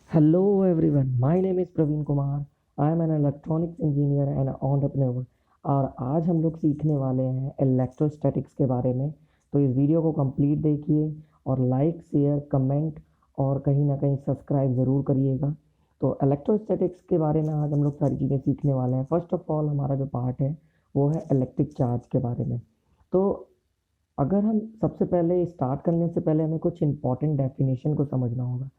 Hello everyone, my name is Praveen Kumar. I am an electronics engineer and entrepreneur. और आज हम लोग सीखने वाले हैं इलेक्ट्रोस्टैटिक्स के बारे में। तो इस वीडियो को कंप्लीट देखिए और लाइक शेयर कमेंट और कहीं ना कहीं सब्सक्राइब ज़रूर करिएगा। तो इलेक्ट्रोस्टैटिक्स के बारे में आज हम लोग सारी चीज़ें सीखने वाले हैं। फर्स्ट ऑफ ऑल हमारा जो पार्ट है वो है इलेक्ट्रिक चार्ज के बारे में। तो अगर हम सबसे पहले स्टार्ट करने से पहले हमें कुछ इंपॉर्टेंट डेफिनेशन को समझना होगा।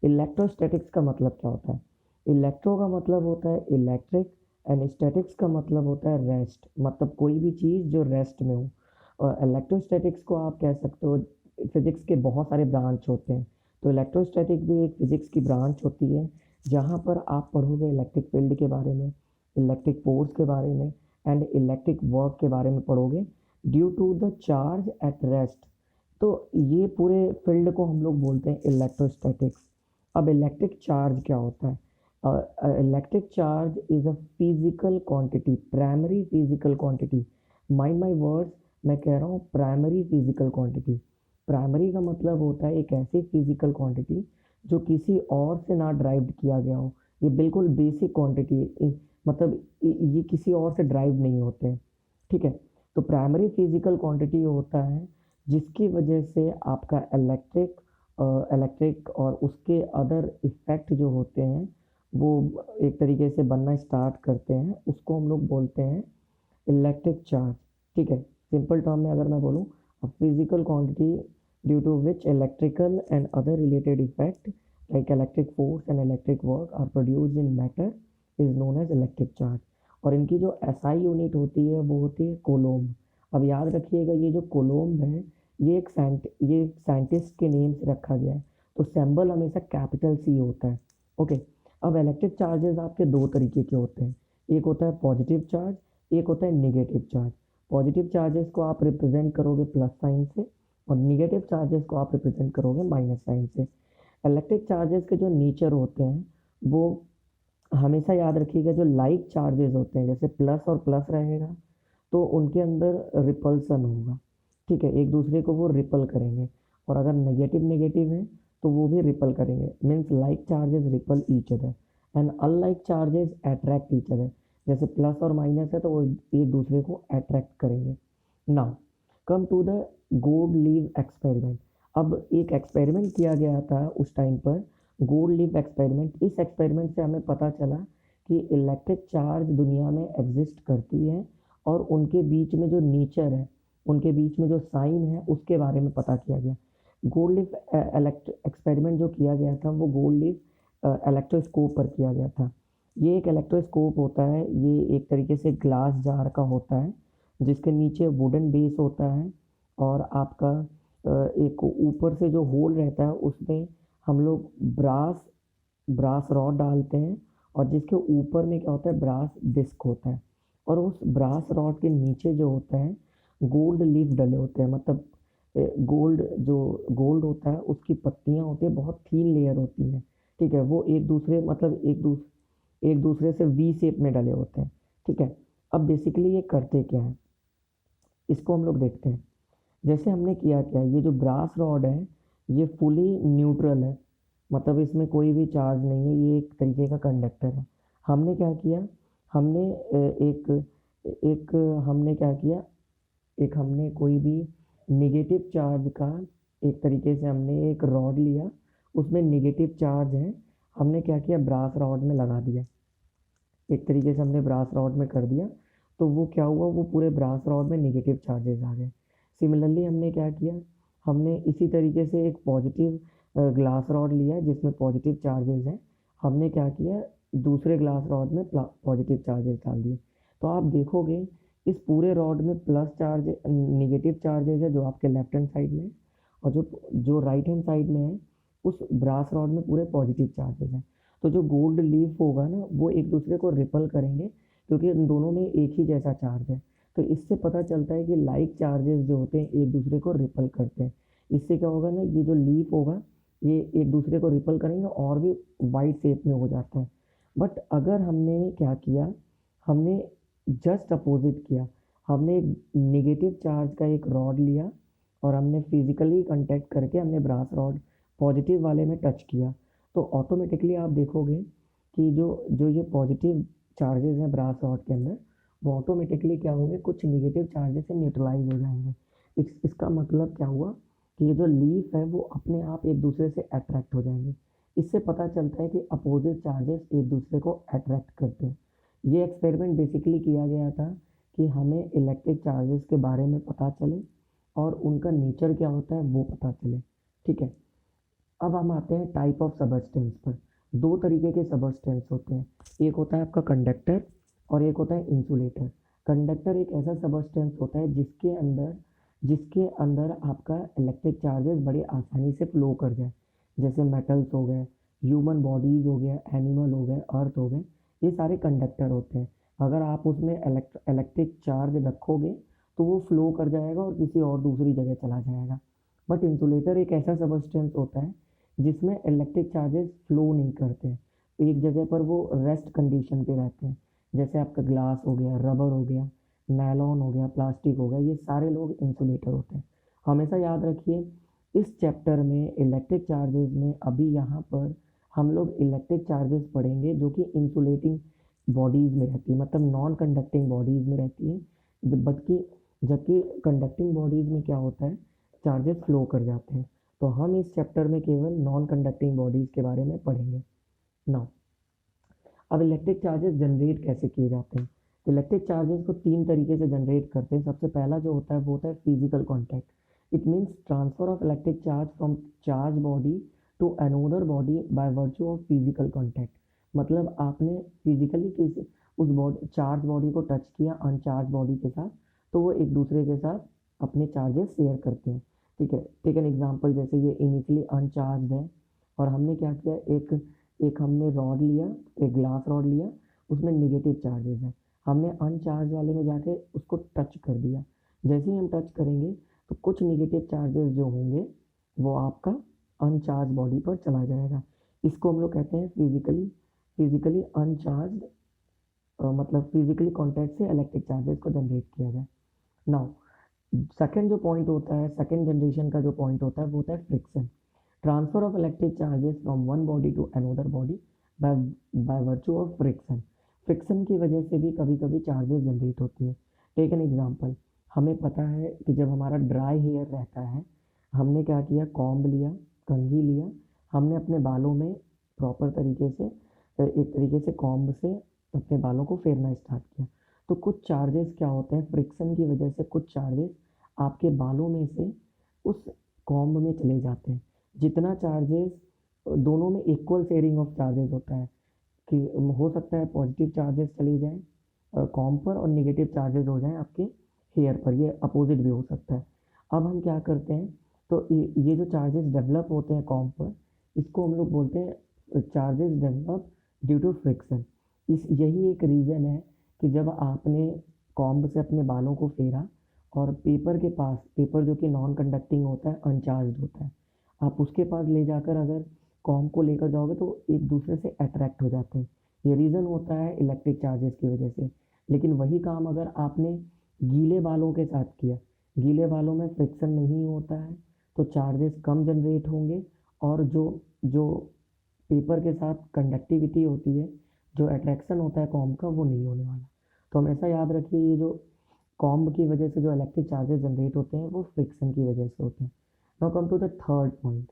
इलेक्ट्रोस्टैटिक्स का मतलब क्या होता है? इलेक्ट्रो का मतलब होता है इलेक्ट्रिक एंड स्टैटिक्स का मतलब होता है रेस्ट, मतलब कोई भी चीज़ जो रेस्ट में हो। और इलेक्ट्रोस्टैटिक्स को आप कह सकते हो, फिजिक्स के बहुत सारे ब्रांच होते हैं। तो इलेक्ट्रोस्टैटिक भी एक फिजिक्स की ब्रांच होती है जहाँ पर आप पढ़ोगे इलेक्ट्रिक फील्ड के बारे में, इलेक्ट्रिक फोर्स के बारे में एंड इलेक्ट्रिक वर्क के बारे में पढ़ोगे due to the charge at rest. तो ये पूरे फील्ड को हम लोग बोलते हैं इलेक्ट्रोस्टैटिक्स। अब इलेक्ट्रिक चार्ज क्या होता है? Electric charge is a physical quantity, primary physical quantity. Mind my words, मैं कह रहा हूँ प्राइमरी फिजिकल क्वांटिटी। प्राइमरी का मतलब होता है एक ऐसी फिजिकल क्वांटिटी जो किसी और से ना ड्राइव किया गया हो। ये बिल्कुल बेसिक क्वांटिटी, मतलब ये किसी और से ड्राइव नहीं होते हैं। ठीक है। तो प्राइमरी फिजिकल क्वांटिटी होता है जिसकी वजह से आपका इलेक्ट्रिक और उसके अदर इफ़ेक्ट जो होते हैं वो एक तरीके से बनना स्टार्ट करते हैं, उसको हम लोग बोलते हैं इलेक्ट्रिक चार्ज। ठीक है। सिंपल टर्म में अगर मैं बोलूँ, a physical quantity due to which electrical and other related effect like electric force and electric work are produced in matter is known as electric charge. और इनकी जो एसआई यूनिट होती है वो होती है कोलोम्ब। अब याद रखिएगा, ये जो कोलोम्ब है ये एक साइंटिस्ट के नेम से रखा गया है। तो सिंबल हमेशा कैपिटल सी होता है। ओके। अब इलेक्ट्रिक चार्जेस आपके दो तरीके के होते हैं। एक होता है पॉजिटिव चार्ज, एक होता है नेगेटिव चार्ज। पॉजिटिव चार्जेस को आप रिप्रेजेंट करोगे प्लस साइन से और नेगेटिव चार्जेस को आप रिप्रेजेंट करोगे माइनस साइन से। इलेक्ट्रिक चार्जेस के जो नेचर होते हैं वो हमेशा याद रखिएगा, जो लाइक चार्जेस होते हैं जैसे प्लस और प्लस रहेगा तो उनके अंदर रिपल्सन होगा। ठीक है, एक दूसरे को वो रिपल करेंगे। और अगर नेगेटिव नेगेटिव है तो वो भी रिपल करेंगे। Means like charges repel each other and unlike charges attract each other. जैसे प्लस और माइनस है तो वो एक दूसरे को अट्रैक्ट करेंगे। Now come to the gold leaf experiment. अब एक एक्सपेरिमेंट किया गया था उस टाइम पर, गोल्ड लीव एक्सपेरिमेंट। इस एक्सपेरिमेंट से हमें पता चला कि इलेक्ट्रिक चार्ज दुनिया में एग्जिस्ट करती है और उनके बीच में जो नेचर है, उनके बीच में जो साइन है उसके बारे में पता किया गया। गोल्ड लीफ एक्सपेरिमेंट जो किया गया था वो गोल्ड लीफ इलेक्ट्रोस्कोप पर किया गया था। ये एक इलेक्ट्रोस्कोप होता है, ये एक तरीके से ग्लास जार का होता है जिसके नीचे वुडन बेस होता है और आपका एक ऊपर से जो होल रहता है उसमें हम लोग ब्रास ब्रास रॉड डालते हैं और जिसके ऊपर में क्या होता है, ब्रास डिस्क होता है। और उस ब्रास रॉड के नीचे जो होता है गोल्ड लीफ डले होते हैं, मतलब गोल्ड जो गोल्ड होता है उसकी पत्तियां होती है, बहुत थीन लेयर होती है। ठीक है, वो एक दूसरे मतलब एक दूसरे से वी शेप में डले होते हैं। ठीक है। अब बेसिकली ये करते क्या है इसको हम लोग देखते हैं। जैसे हमने किया क्या, ये जो ब्रास रॉड है ये फुली न्यूट्रल है, मतलब इसमें कोई भी चार्ज नहीं है, ये एक तरीके का कंडक्टर है। हमने क्या किया, हमने एक एक हमने क्या किया, एक हमने कोई भी नेगेटिव चार्ज का एक तरीके से हमने एक रॉड लिया, उसमें नेगेटिव चार्ज है, हमने क्या किया ब्रास रॉड में लगा दिया। एक तरीके से हमने ब्रास रॉड में कर दिया तो वो क्या हुआ, वो पूरे ब्रास रॉड में नेगेटिव चार्जेस आ गए। सिमिलरली हमने क्या किया, हमने इसी तरीके से एक पॉजिटिव ग्लास रॉड लिया जिसमें पॉजिटिव चार्जेस हैं, हमने क्या किया दूसरे ग्लास रॉड में पॉजिटिव चार्जेस डाल दिए। तो आप देखोगे इस पूरे रॉड में प्लस चार्ज नेगेटिव चार्जेस है जो आपके लेफ्ट हैंड साइड में है, और जो जो राइट हैंड साइड में है उस ब्रास रॉड में पूरे पॉजिटिव चार्जेस हैं। तो जो गोल्ड लीफ होगा ना वो एक दूसरे को रिपल करेंगे क्योंकि इन दोनों में एक ही जैसा चार्ज है। तो इससे पता चलता है कि लाइक चार्जेस जो होते हैं एक दूसरे को रिपल करते हैं। इससे क्या होगा ना, ये जो लीफ होगा ये एक दूसरे को रिपल करेंगे और भी वाइड शेप में हो जाता है। बट अगर हमने क्या किया, हमने जस्ट अपोजिट किया, हमने एक नेगेटिव चार्ज का एक रॉड लिया और हमने फिजिकली कांटेक्ट करके हमने ब्रास रॉड पॉजिटिव वाले में टच किया, तो ऑटोमेटिकली आप देखोगे कि जो जो ये पॉजिटिव चार्जेस हैं ब्रास रॉड के अंदर, वो ऑटोमेटिकली क्या होंगे, कुछ निगेटिव चार्जेस से न्यूट्रलाइज हो जाएंगे। इसका मतलब क्या हुआ कि ये जो लीफ है वो अपने आप एक दूसरे से अट्रैक्ट हो जाएंगे। इससे पता चलता है कि अपोजिट चार्जेस एक दूसरे को अट्रैक्ट करते हैं। ये एक्सपेरिमेंट बेसिकली किया गया था कि हमें इलेक्ट्रिक चार्जेस के बारे में पता चले और उनका नेचर क्या होता है वो पता चले। ठीक है, अब हम आते हैं टाइप ऑफ सबस्टेंस पर। दो तरीके के सबस्टेंस होते हैं, एक होता है आपका कंडक्टर और एक होता है इंसुलेटर। कंडक्टर एक ऐसा सबस्टेंस होता है जिसके अंदर आपका इलेक्ट्रिक चार्जेस बड़ी आसानी से फ्लो कर जाए। जैसे मेटल्स हो गए, ह्यूमन बॉडीज़ हो गया, एनिमल हो गए, अर्थ हो गए, ये सारे कंडक्टर होते हैं। अगर आप उसमें इलेक्ट्रिक चार्ज रखोगे तो वो फ्लो कर जाएगा और किसी और दूसरी जगह चला जाएगा। बट इंसुलेटर एक ऐसा सबस्टेंस होता है जिसमें इलेक्ट्रिक चार्जेस फ्लो नहीं करते, एक जगह पर वो रेस्ट कंडीशन पे रहते हैं। जैसे आपका ग्लास हो गया, रबर हो गया, नायलॉन हो गया, प्लास्टिक हो गया, ये सारे लोग इंसुलेटर होते हैं। हमेशा याद रखिए, इस चैप्टर में इलेक्ट्रिक चार्जेस में अभी यहाँ पर हम लोग इलेक्ट्रिक चार्जेस पढ़ेंगे जो कि इंसुलेटिंग बॉडीज़ में रहती है, मतलब नॉन कंडक्टिंग बॉडीज़ में रहती है। जबकि कंडक्टिंग बॉडीज़ में क्या होता है, चार्जेस फ्लो कर जाते हैं। तो हम इस चैप्टर में केवल नॉन कंडक्टिंग बॉडीज़ के बारे में पढ़ेंगे। नाउ अब इलेक्ट्रिक चार्जेस जनरेट कैसे किए जाते हैं। इलेक्ट्रिक चार्जेस को तीन तरीके से जनरेट करते हैं। सबसे पहला जो होता है वो होता है physical contact. It means transfer of electric charge from charge body to another body by virtue of physical contact. मतलब आपने फिजिकली किसी उस बॉडी चार्ज बॉडी को टच किया अनचार्ज बॉडी के साथ, तो वो एक दूसरे के साथ अपने चार्जेस शेयर करते हैं। ठीक है, टेक एन एग्जांपल, जैसे ये इनिशियली अनचार्ज है और हमने क्या किया, एक हमने रॉड लिया, एक ग्लास रॉड लिया, उसमें निगेटिव चार्जेस हैं, हमने अनचार्ज वाले में जाके उसको टच कर दिया। जैसे ही हम टच करेंगे तो कुछ निगेटिव चार्जेस जो होंगे वो आपका अनचार्ज बॉडी पर चला जाएगा। इसको हम लोग कहते हैं फिजिकली अनचार्ज, मतलब फिजिकली कॉन्टैक्ट से इलेक्ट्रिक चार्जेस को जनरेट किया जाए। नाउ सेकेंड जो पॉइंट होता है, सेकेंड जनरेशन का जो पॉइंट होता है वो होता है friction. Transfer of electric charges from one body to another body by virtue of friction. Friction की वजह से भी कभी कभी चार्जेस जनरेट होती है। टेक एन एग्जांपल, हमें पता है कि जब हमारा ड्राई हेयर रहता है, हमने क्या किया, कॉम्ब लिया, कंघी लिया, हमने अपने बालों में प्रॉपर तरीके से एक तरीके से कॉम्ब से अपने बालों को फेरना स्टार्ट किया। तो कुछ चार्जेस क्या होते हैं, फ्रिक्शन की वजह से कुछ चार्जेस आपके बालों में से उस कॉम्ब में चले जाते हैं। जितना चार्जेस दोनों में इक्वल शेयरिंग ऑफ चार्जेस होता है कि हो सकता है पॉजिटिव चार्जेस चले जाएं कॉम्ब पर और नेगेटिव चार्जेस हो जाएं आपके हेयर पर, ये अपोजिट भी हो सकता है। अब हम क्या करते हैं, तो ये जो चार्जेस डेवलप होते हैं कॉम्ब पर, इसको हम लोग बोलते हैं charges develop due to friction. यही एक रीज़न है कि जब आपने कॉम्ब से अपने बालों को फेरा और पेपर के पास, पेपर जो कि नॉन कंडक्टिंग होता है, अनचार्ज होता है, आप उसके पास ले जाकर अगर कॉम्ब को लेकर जाओगे तो एक दूसरे से अट्रैक्ट हो जाते हैं। ये रीज़न होता है इलेक्ट्रिक चार्जेस की वजह से। लेकिन वही काम अगर आपने गीले बालों के साथ किया, गीले बालों में फ्रिक्शन नहीं होता है तो चार्जेस कम जनरेट होंगे और जो जो पेपर के साथ कंडक्टिविटी होती है, जो अट्रैक्शन होता है कॉम्ब का, वो नहीं होने वाला। तो हमेशा याद रखिए, ये जो कॉम्ब की वजह से जो इलेक्ट्रिक चार्जेस जनरेट होते हैं वो फ्रिक्शन की वजह से होते हैं। Now come to the third point.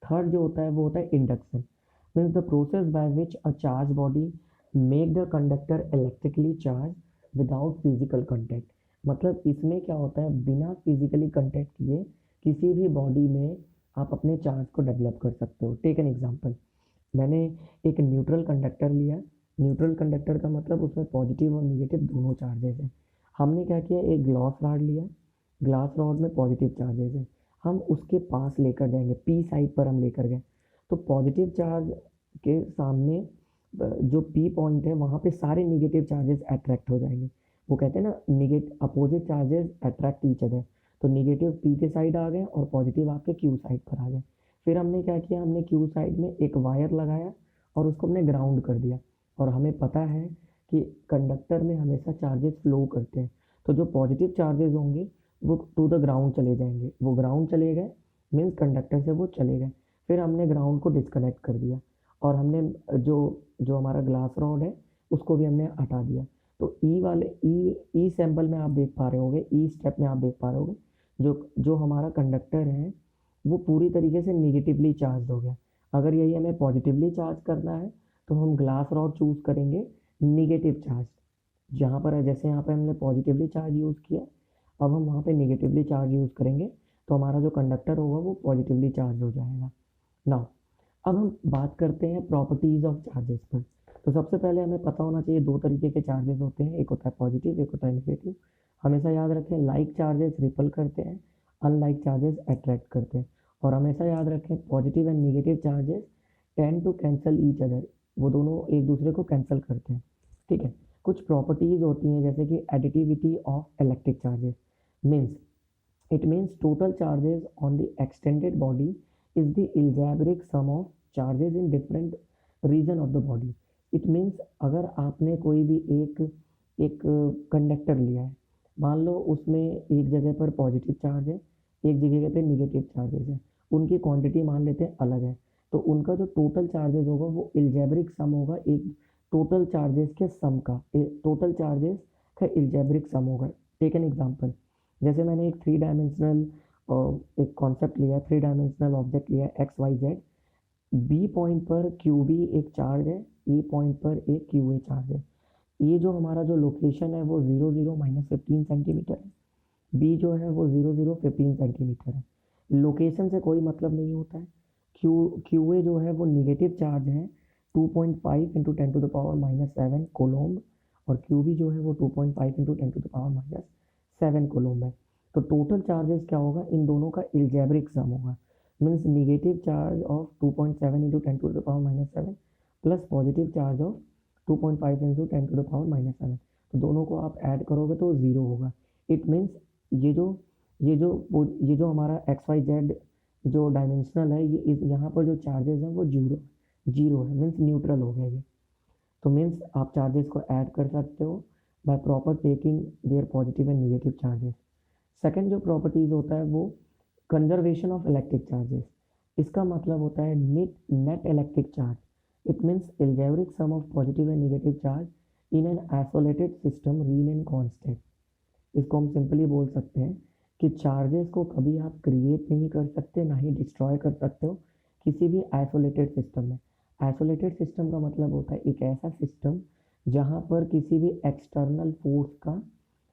Third जो होता है वो होता है induction. Means the process by which a charge body make the conductor electrically charge without physical contact. मतलब इसमें क्या होता है, बिना फिजिकली कंटैक्ट किए किसी भी बॉडी में आप अपने चार्ज को डेवलप कर सकते हो। टेक एन एग्जांपल, मैंने एक न्यूट्रल कंडक्टर लिया। न्यूट्रल कंडक्टर का मतलब उसमें पॉजिटिव और निगेटिव दोनों चार्जेस हैं। हमने क्या किया, एक ग्लास रॉड लिया, ग्लास रॉड में पॉजिटिव चार्जेस हैं, हम उसके पास लेकर जाएंगे, पी साइड पर हम लेकर गए तो पॉजिटिव चार्ज के सामने जो पी पॉइंट है वहाँ पे सारे निगेटिव चार्जेस अट्रैक्ट हो जाएंगे। वो कहते हैं ना, opposite charges attract each other. तो निगेटिव पी के साइड आ गए और पॉजिटिव आपके क्यू साइड पर आ गए। फिर हमने क्या किया, हमने क्यू साइड में एक वायर लगाया और उसको हमने ग्राउंड कर दिया। और हमें पता है कि कंडक्टर में हमेशा चार्जेस फ्लो करते हैं, तो जो पॉजिटिव चार्जेस होंगे वो टू द ग्राउंड चले जाएंगे। वो ग्राउंड चले गए मीन्स कंडक्टर से वो चले गए। फिर हमने ग्राउंड को डिस्कनेक्ट कर दिया और हमने जो जो हमारा ग्लास रॉड है उसको भी हमने हटा दिया। तो ई वाले ई सैंपल में आप देख पा रहे होगे, ई स्टेप में आप देख पा रहे होगे जो जो हमारा कंडक्टर है वो पूरी तरीके से निगेटिवली चार्ज हो गया। अगर यही हमें पॉजिटिवली चार्ज करना है तो हम ग्लास रॉड चूज़ करेंगे निगेटिव चार्ज। जहाँ पर है, जैसे यहाँ पे हमने पॉजिटिवली चार्ज यूज़ किया, अब हम वहाँ पे निगेटिवली चार्ज यूज़ करेंगे तो हमारा जो कंडक्टर होगा वो पॉजिटिवली चार्ज हो जाएगा। नाउ अब हम बात करते हैं प्रॉपर्टीज़ ऑफ चार्जेस पर। तो सबसे पहले हमें पता होना चाहिए दो तरीके के चार्जेस होते हैं, एक होता है पॉजिटिव, एक होता है नेगेटिव। हमेशा याद रखें लाइक चार्जेस रिपल करते हैं, अनलाइक चार्जेस अट्रैक्ट करते हैं। और हमेशा याद रखें positive and negative charges tend to cancel each other, वो दोनों एक दूसरे को कैंसिल करते हैं। ठीक है, कुछ प्रॉपर्टीज़ होती हैं जैसे कि additivity of electric charges means it means total charges on the extended body is the algebraic sum of charges in different region of the body. It means अगर आपने कोई भी एक कंडक्टर लिया है, मान लो उसमें एक जगह पर पॉजिटिव चार्ज है, एक जगह पे निगेटिव चार्जेस है, उनकी क्वांटिटी मान लेते हैं अलग है, तो उनका जो टोटल चार्जेस होगा वो एल्जेब्रिक सम होगा एक टोटल चार्जेस के सम का, टोटल चार्जेस का एल्जेब्रिक सम होगा। टेक एन एग्जांपल, जैसे मैंने एक थ्री डायमेंशनल एक कॉन्सेप्ट लिया है, थ्री डायमेंशनल ऑब्जेक्ट लिया है x y z. B point पर क्यू बी एक चार्ज है, ए पॉइंट पर एक क्यू ए चार्ज है। ये जो हमारा जो लोकेशन है वो 0 0 -15 सेंटीमीटर है, बी जो है वो 0 0 15 सेंटीमीटर है। लोकेशन से कोई मतलब नहीं होता है। क्यू ए जो है वो निगेटिव चार्ज है 2.5 इंटू 10⁻⁻7 कोलोम्ब, और क्यू बी जो है वो 2.5 इंटू 10⁻⁻7 कोलोम्ब है। तो टोटल चार्जेस क्या होगा, इन दोनों का एल्जेब्रिक सम होगा। Means negative charge of 2.7 into 10⁻⁻7 plus positive charge of 2.5 into 10⁻⁻7, तो दोनों को आप ऐड करोगे तो ज़ीरो होगा। इट मीन्स ये जो ये जो ये जो हमारा एक्स वाई जेड जो डायमेंशनल है, ये यहाँ पर जो चार्जेस हैं वो जीरो है, मीन्स न्यूट्रल हो गया ये। तो मीन्स आप चार्जेस को ऐड कर सकते हो by proper taking their positive and negative charges. Second जो प्रॉपर्टीज होता है वो कंजर्वेशन ऑफ इलेक्ट्रिक चार्जेस। इसका मतलब होता है net electric charge. It means algebraic sum of positive and negative charge in an isolated system Riemann constant. इसको हम सिंपली बोल सकते हैं कि चार्जेस को कभी आप क्रिएट नहीं कर सकते, ना ही डिस्ट्रॉय कर सकते हो किसी भी आइसोलेटेड सिस्टम में। आइसोलेटेड सिस्टम का मतलब होता है एक ऐसा सिस्टम जहाँ पर किसी भी एक्सटर्नल फोर्स का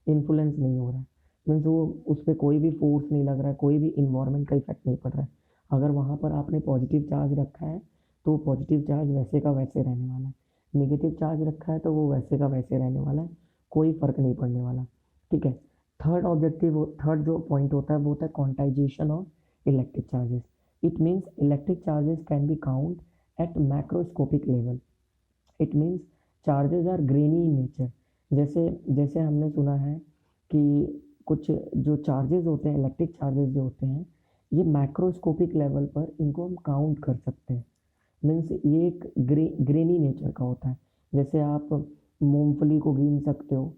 इन्फ्लुएंस नहीं हो रहा है। मीन्स वो उस पर कोई भी फोर्स नहीं लग रहा है, कोई भी इन्वायरमेंट का इफेक्ट नहीं पड़ रहा है। अगर वहाँ पर आपने पॉजिटिव चार्ज रखा है तो पॉजिटिव चार्ज वैसे का वैसे रहने वाला है, नेगेटिव चार्ज रखा है तो वो वैसे का वैसे रहने वाला है, कोई फ़र्क नहीं पड़ने वाला। ठीक है, थर्ड जो पॉइंट होता है वो होता है quantisation of electric charges. It means electric charges can be count at macroscopic level. It means charges are grainy in nature. जैसे जैसे हमने सुना है कि कुछ जो चार्जेस होते हैं, इलेक्ट्रिक चार्जेस जो होते हैं, ये मैक्रोस्कोपिक लेवल पर इनको हम काउंट कर सकते हैं। मीन्स ये एक ग्रेनी नेचर का होता है। जैसे आप मूंगफली को गिन सकते हो,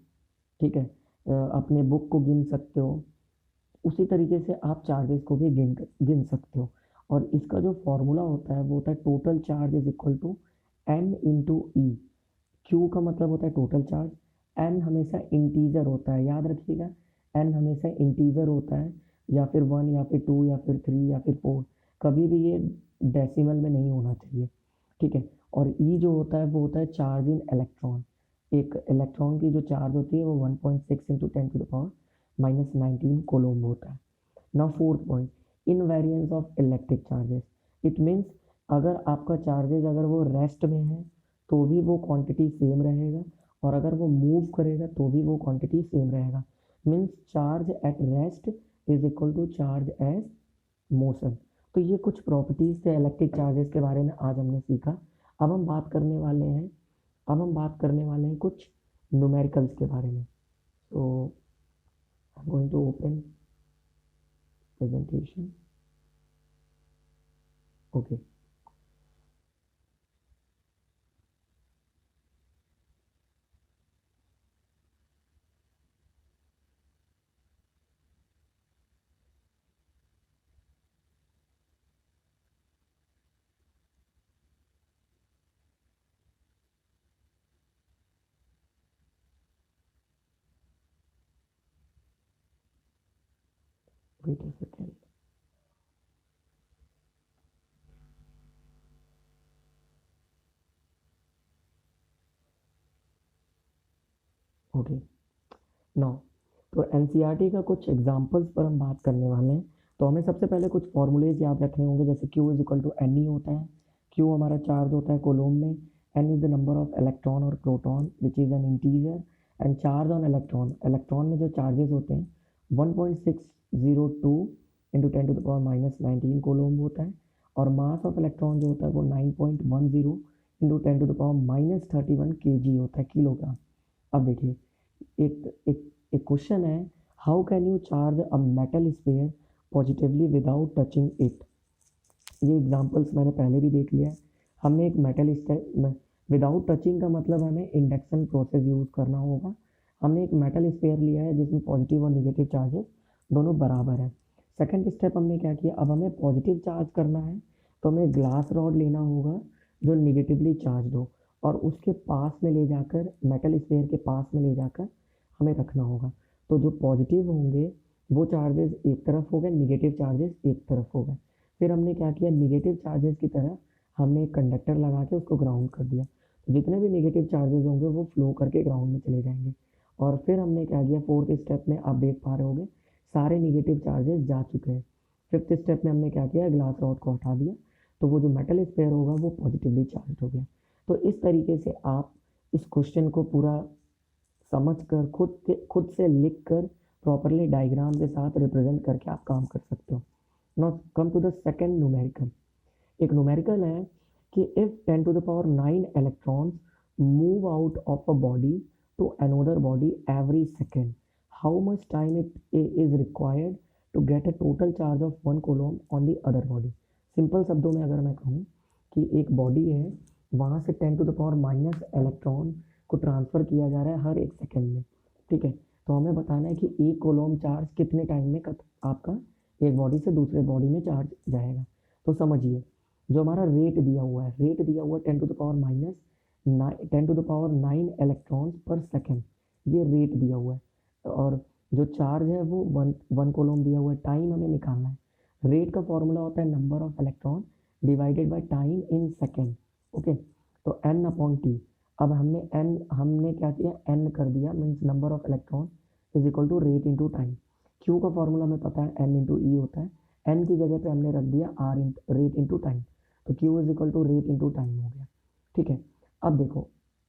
ठीक है, अपने बुक को गिन सकते हो, उसी तरीके से आप चार्जेस को भी गिन सकते हो। और इसका जो फॉर्मूला होता है वो होता है total charge is equal to n into e. Q का मतलब होता है टोटल चार्ज, एन हमेशा इंटीजर होता है, याद रखिएगा एन हमेशा इंटीजर होता है, या फिर 1 या फिर 2 या फिर 3 या फिर 4, कभी भी ये डेसिमल में नहीं होना चाहिए। ठीक है, और ई जो होता है वो होता है चार्ज इन इलेक्ट्रॉन। एक इलेक्ट्रॉन की जो चार्ज होती है वो 1.6 इंटू 10⁻⁻19 कोलोम्ब होता है। Now fourth point, invariance of electric charges. It means अगर आपका चार्जेस अगर वो रेस्ट में है तो भी वो क्वांटिटी सेम रहेगा, और अगर वो मूव करेगा तो भी वो क्वांटिटी सेम रहेगा। Means charge at rest is equal to charge as motion. तो ये कुछ प्रॉपर्टीज थे इलेक्ट्रिक चार्जेस के बारे में आज हमने सीखा। अब हम बात करने वाले हैं अब हम बात करने वाले हैं कुछ न्यूमेरिकल्स के बारे में। तो I am going to open presentation. Okay. Wait a second. Okay, now तो एनसीईआरटी का कुछ एग्जांपल्स पर हम बात करने वाले हैं। तो हमें सबसे पहले कुछ फॉर्मूलेज याद रखने होंगे, जैसे Q is equal to n e होता है। Q हमारा चार्ज होता है कोलोम में, n is the number of electron और proton which is an integer, and charge on electron, electron में जो चार्जेस होते हैं 1.602 into 10 to the power minus 19 coulomb होता है, और मास ऑफ इलेक्ट्रॉन जो होता है वो 9.10 into 10 to the power minus 31 kg होता है, किलोग्राम। अब देखिए, एक एक एक क्वेश्चन है, how can you charge a metal sphere positively without touching it. ये एग्जांपल्स मैंने पहले भी देख लिया है। हमने एक मेटल स्फीयर, विदाउट टचिंग का मतलब हमें इंडक्शन प्रोसेस यूज़ करना होगा। हमने एक मेटल स्फीयर लिया है जिसमें पॉजिटिव और निगेटिव चार्जेस दोनों बराबर है। सेकंड स्टेप हमने क्या किया, अब हमें पॉजिटिव चार्ज करना है तो हमें ग्लास रॉड लेना होगा जो निगेटिवली चार्ज हो, और उसके पास में ले जाकर, मेटल स्फीयर के पास में ले जाकर हमें रखना होगा। तो जो पॉजिटिव होंगे वो चार्जेस एक तरफ हो गए, निगेटिव चार्जेस एक तरफ हो गए। फिर हमने क्या किया, निगेटिव चार्जेस की तरह हमने एक कंडक्टर लगा के उसको ग्राउंड कर दिया। जितने भी निगेटिव चार्जेस होंगे वो फ्लो करके ग्राउंड में चले जाएंगे। और फिर हमने क्या किया, फोर्थ स्टेप में आप देख पा रहे होंगे सारे निगेटिव चार्जेस जा चुके हैं। फिफ्थ स्टेप में हमने क्या किया, ग्लास रॉड को हटा दिया, तो वो जो मेटल स्फीयर होगा वो पॉजिटिवली चार्ज हो गया। तो इस तरीके से आप इस क्वेश्चन को पूरा समझ कर खुद से लिख कर प्रॉपरली डायग्राम के साथ रिप्रेजेंट करके आप काम कर सकते हो। Now come to the second numerical. एक न्यूमेरिकल है कि if 10 to the power 9 electrons move out of a body to another body every second, how much time it is required to get a total charge of 1 coulomb on the other body. Simple शब्दों में अगर मैं कहूँ कि एक body है, वहाँ से 10 to the power minus electron को ट्रांसफ़र किया जा रहा है हर एक सेकेंड में, ठीक है। तो हमें बताना है कि एक कोलोम चार्ज कितने टाइम में आपका एक बॉडी से दूसरे बॉडी में चार्ज जाएगा। तो समझिए, जो हमारा रेट दिया हुआ है, 10 to the power minus 10 to the power 9 electrons per second, ये रेट दिया हुआ है। और जो चार्ज है वो वन कोलोम दिया हुआ है। टाइम हमें निकालना है। रेट का फॉर्मूला होता है number of electron divided by time in second, okay. तो n अपॉन टी। अब हमने क्या किया, n कर दिया, means number of electron is equal to rate into time. Q का फॉर्मूला हमें पता है n इंटू ई होता है, n की जगह पे हमने रख दिया रेट इंटू टाइम, तो Q is equal to rate into time हो गया, ठीक है। अब देखो,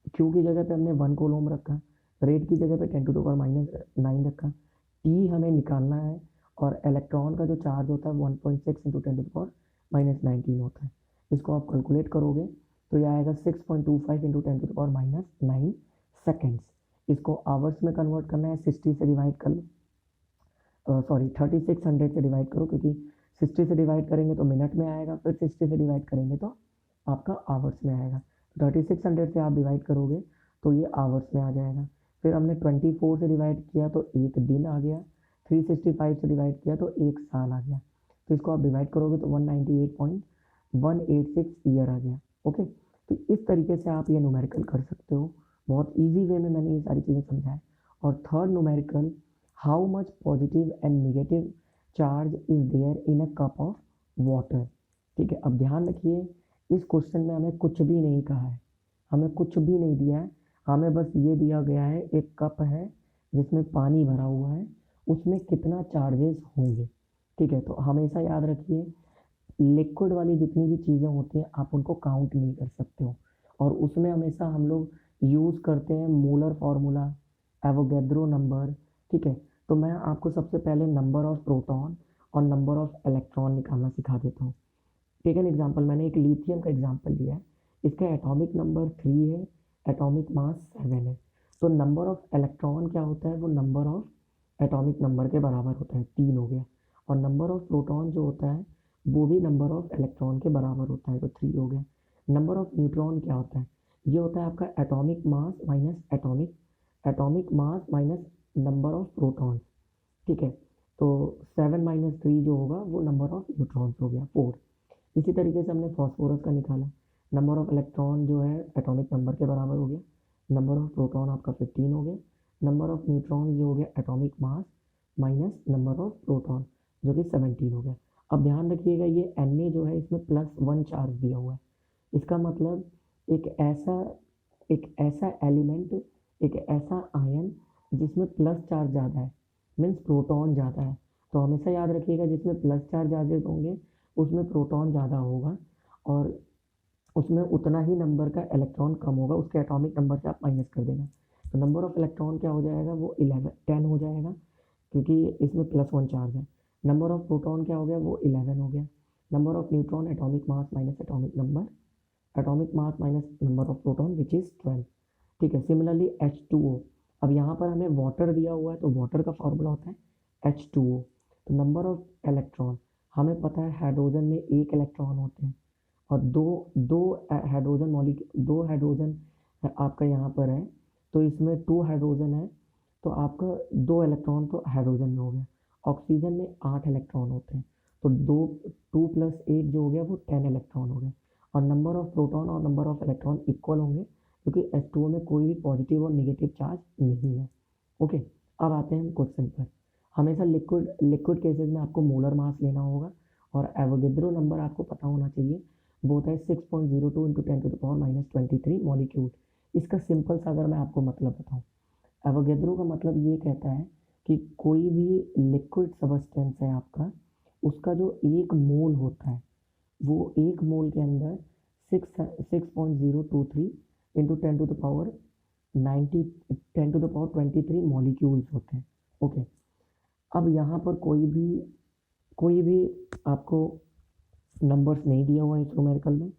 क्यू की जगह पे हमने 1 कोलोम रखा, रेट की जगह पे 10 टू द पावर माइनस 9 रखा, टी हमें निकालना है, और इलेक्ट्रॉन का जो चार्ज होता है 1.6 into 10 to the power minus 19 होता है। इसको आप कैलकुलेट करोगे तो ये आएगा 6.25 into 10 to the power minus 9 seconds. इसको आवर्स में कन्वर्ट करना है, 60 से डिवाइड कर लो, सॉरी 3600 से डिवाइड करो, क्योंकि 60 से डिवाइड करेंगे तो मिनट में आएगा, फिर 60 से डिवाइड करेंगे तो आपका आवर्स में आएगा। 3600 से आप डिवाइड करोगे तो ये आवर्स में आ जाएगा। फिर हमने 24 से डिवाइड किया तो एक दिन आ गया, 365 से डिवाइड किया तो एक साल आ गया। तो इसको आप डिवाइड करोगे तो 198.186 ईयर आ गया, ओके। तो इस तरीके से आप ये न्यूमेरिकल कर सकते हो। बहुत ईजी वे में मैंने ये सारी चीज़ें समझाएं। और third numerical, how much positive and negative charge is there in a cup of water, ठीक है। अब ध्यान रखिए, इस क्वेश्चन में हमें कुछ भी नहीं कहा है, हमें कुछ भी नहीं दिया है, हमें बस ये दिया गया है एक कप है जिसमें पानी भरा हुआ है, उसमें कितना चार्जेस होंगे, ठीक है। तो हमेशा याद रखिए, लिक्विड वाली जितनी भी चीज़ें होती हैं आप उनको काउंट नहीं कर सकते हो, और उसमें हमेशा हम लोग यूज़ करते हैं मोलर फार्मूला, एवोगैड्रो नंबर, ठीक है। तो मैं आपको सबसे पहले नंबर ऑफ प्रोटॉन और नंबर ऑफ इलेक्ट्रॉन निकालना सिखा देता हूँ। टेक एन एग्जाम्पल, मैंने एक लिथियम का एग्जाम्पल लिया है, इसका एटॉमिक नंबर 3 है, एटॉमिक मास 7 है। तो नंबर ऑफ इलेक्ट्रॉन क्या होता है, वो नंबर ऑफ एटॉमिक नंबर के बराबर होता है, 3 हो गया। और नंबर ऑफ प्रोटॉन जो होता है वो भी नंबर ऑफ इलेक्ट्रॉन के बराबर होता है, तो 3 हो गया। नंबर ऑफ न्यूट्रॉन क्या होता है, ये होता है आपका atomic mass minus atomic mass minus number of protons, ठीक है। तो 7 माइनस 3 जो होगा वो नंबर ऑफ न्यूट्रॉन्स हो गया, 4। इसी तरीके से हमने फॉस्फोरस का निकाला, नंबर ऑफ इलेक्ट्रॉन जो है एटॉमिक नंबर के बराबर हो गया, नंबर ऑफ प्रोटॉन आपका 15 हो गया, नंबर ऑफ न्यूट्रॉन जो हो गया atomic mass minus number of proton, जो कि 17 हो गया। अब ध्यान रखिएगा ये Na जो है इसमें +1 चार्ज दिया हुआ है। इसका मतलब एक ऐसा एलिमेंट, एक ऐसा आयन जिसमें प्लस चार्ज ज़्यादा है, मीन्स प्रोटॉन ज़्यादा है। तो हमेशा याद रखिएगा जिसमें प्लस चार्ज ज़्यादा होंगे उसमें प्रोटॉन ज़्यादा होगा और उसमें उतना ही नंबर का इलेक्ट्रॉन कम होगा, उसके एटॉमिक नंबर से आप माइनस कर देना। तो नंबर ऑफ इलेक्ट्रॉन क्या हो जाएगा, वो 10 हो जाएगा क्योंकि इसमें +1 चार्ज है। नंबर ऑफ प्रोटॉन क्या हो गया, वो 11 हो गया। Number of neutron atomic mass minus atomic number, atomic mass minus number of proton which is 12। ठीक है। सिमिलरली H2O, अब यहाँ पर हमें वाटर दिया हुआ है तो वाटर का फॉर्मूला होता है H2O। तो नंबर ऑफ इलेक्ट्रॉन हमें पता है हाइड्रोजन में एक इलेक्ट्रॉन होते हैं और दो दो दो हाइड्रोजन आपका यहाँ पर है, तो इसमें 2 हाइड्रोजन है तो आपका 2 इलेक्ट्रॉन तो हाइड्रोजन में हो गया। ऑक्सीजन में 8 इलेक्ट्रॉन होते हैं तो 2 + 8 जो हो गया वो 10 इलेक्ट्रॉन हो गया। और नंबर ऑफ प्रोटॉन और नंबर ऑफ इलेक्ट्रॉन इक्वल होंगे क्योंकि H2O में कोई भी पॉजिटिव और निगेटिव चार्ज नहीं है। ओके, अब आते हैं हम क्वेश्चन पर। हमेशा लिक्विड केसेस में आपको मोलर मास लेना होगा और एवोगेड्रो नंबर आपको पता होना चाहिए, वो होता है 6.02 × 10⁻23 मॉलिक्यूल। इसका सिंपल सा अगर मैं आपको मतलब बताऊँ, एवोगेड्रो का मतलब ये कहता है कि कोई भी लिक्विड सब्सटेंस है आपका, उसका जो एक मोल होता है वो एक मोल के अंदर 6.023 × 10⁻23 मॉलिक्यूल्स होते हैं। ओके, अब यहाँ पर कोई भी आपको नंबर्स नहीं दिया हुआ है इस न्यूमेरिकल में,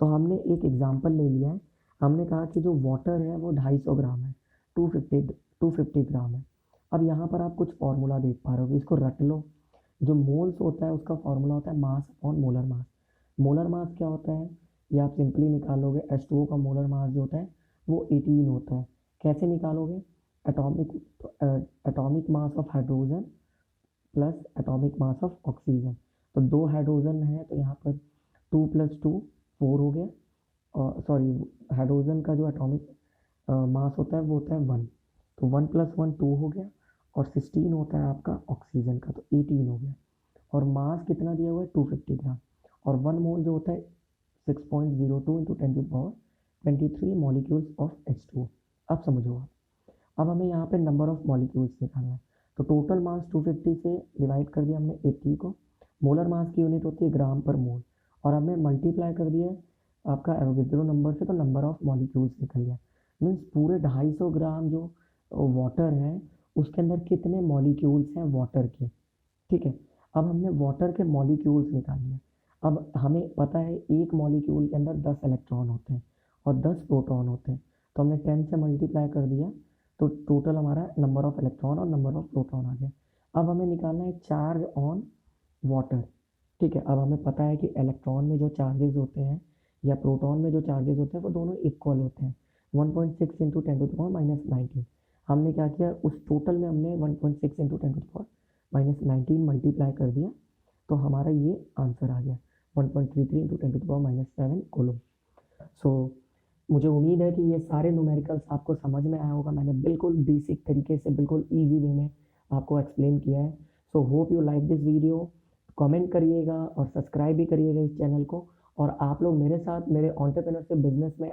तो हमने एक एग्जांपल ले लिया है। हमने कहा कि जो वाटर है वो 250 ग्राम है, 250 ग्राम है। अब यहाँ पर आप कुछ फॉर्मूला देख पा रहे हो, इसको रट लो। जो मोल्स होता है उसका फॉर्मूला होता है mass upon molar mass. Molar mass क्या होता है ये आप सिंपली निकालोगे, H2O का मोलर मास जो होता है वो 18 होता है। कैसे निकालोगे, atomic mass of hydrogen plus atomic mass of oxygen. तो 2 हाइड्रोजन है तो यहाँ पर 2 + 2 4 हो गया, और सॉरी हाइड्रोजन का जो एटॉमिक मास होता है वो होता है 1, तो 1 + 1 2 हो गया, और 16 होता है आपका ऑक्सीजन का तो 18 हो गया। और मास कितना दिया हुआ है 250 ग्राम, और 1 मोल जो होता है 6.02 × 10⁻23 मॉलिक्यूल्स ऑफ H2O। अब समझो आप, अब हमें यहाँ पे नंबर ऑफ मॉलिक्यूल्स निकालना है। तो टोटल मास 250 से डिवाइड कर दिया हमने 80 को, मोलर मास की यूनिट होती है ग्राम पर मोल, और हमने मल्टीप्लाई कर दिया आपका एवोगेड्रो नंबर से, तो नंबर ऑफ मॉलिक्यूल्स निकल गया। मीन्स पूरे 250 ग्राम जो वाटर है उसके अंदर कितने मॉलिक्यूल्स हैं वाटर के। ठीक है, अब हमने वाटर के मॉलिक्यूल्स निकाल लिए। अब हमें पता है एक मॉलिक्यूल के अंदर 10 इलेक्ट्रॉन होते हैं और 10 प्रोटॉन होते हैं, तो हमने 10 से मल्टीप्लाई कर दिया तो टोटल हमारा नंबर ऑफ इलेक्ट्रॉन और नंबर ऑफ प्रोटॉन आ गया। अब हमें निकालना है चार्ज ऑन वाटर। ठीक है, अब हमें पता है कि इलेक्ट्रॉन में जो चार्जेस होते हैं या प्रोटॉन में जो चार्जेस होते हैं वो दोनों इक्वल होते हैं। 1.6 × 10⁻19। हमने क्या किया, उस टोटल में हमने 1.6 × 10⁻19 मल्टीप्लाई कर दिया, तो हमारा ये आंसर आ गया 1.33 × 10⁻7 कोलोम। सो मुझे उम्मीद है कि ये सारे न्यूमेरिकल्स आपको समझ में आया होगा। मैंने बिल्कुल बेसिक तरीके से बिल्कुल ईजी वे में आपको एक्सप्लेन किया है। So hope you like this video. Comment करिएगा और सब्सक्राइब भी करिएगा इस चैनल को। और आप लोग मेरे साथ मेरे एंटरप्रेन्योरशिप बिजनेस में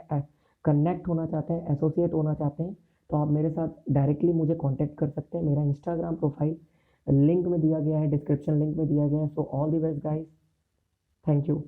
कनेक्ट होना चाहते हैं, एसोसिएट होना चाहते हैं, तो आप मेरे साथ डायरेक्टली मुझे कॉन्टैक्ट कर सकते हैं। मेरा इंस्टाग्राम प्रोफाइल लिंक में दिया गया है, डिस्क्रिप्शन लिंक में दिया गया है। So all the best guys, thank you.